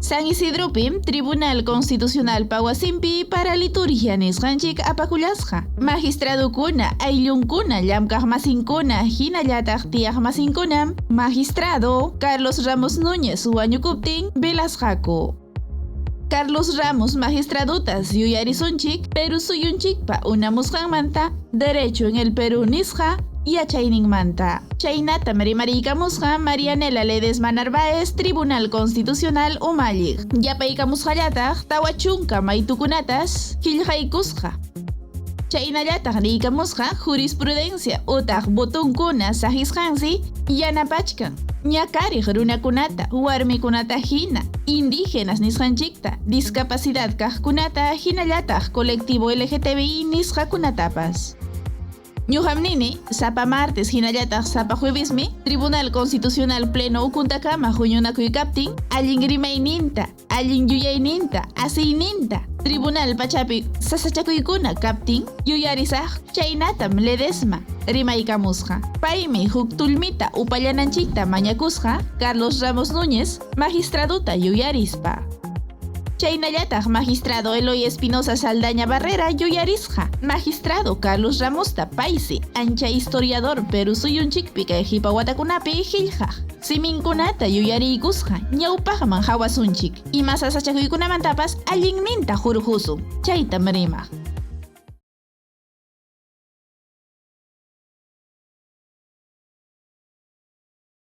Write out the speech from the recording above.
San Isidropim, Tribunal Constitucional Pawasimpi para liturgia nisqanchik apakullasqa. Magistradokuna, ayllunkuna, llamkaq masinkuna, hinallataq tiyaq masinkunam, Magistrado Carlos Ramos Núñez wañukuptin velasqaku. Carlos Ramos magistradotas yuyarisunchik Perú suyunchikpa unamusqanmanta Derecho en el Perú nisqa yachayninmanta. Chaynata rimariykamusqa Marianela Ledesma Narváez Tribunal Constitucional umalliq. Yapaykamusqallataq tawa chunka maytukunatas qillqaykusqa. Chaynallataq riykamusqa jurisprudencia utaq botunkuna sajisqansi yanapachkan. Ñakariq runakunata, warmikunata hina, indígenas nisqanchikta, discapacidad kaqkunata hinallataq colectivo LGTBI nisqakunatapas. Ñuqamnini, sapa martes hinallataq sapa juevismi, Tribunal Constitucional Pleno ukuntakama huñunakuykaptin, allin rimayninta, allin yuyayninta, asiyninta, Tribunal pachapi sasachakuykuna kaptin, yuyarisaq chaynatam Ledesma rimaykamusqa. Paymi huk tullmita upallananchikta mañakusqa Carlos Ramos Núñez magistradota yuyarispa. Chaynallataq Magistrado Eloy Espinosa Saldaña Barrera yuyarisqa. Magistrado Carlos Ramosta paysi ancha historiador Perú suyunchikpi kay qhipawatakunapi qillqaq. Siminkunata yuyariykusqa ñawpaqman hawasunchik. Ima sasachakuykunamantapas allinninta hurqusun. Chaytam rimaq.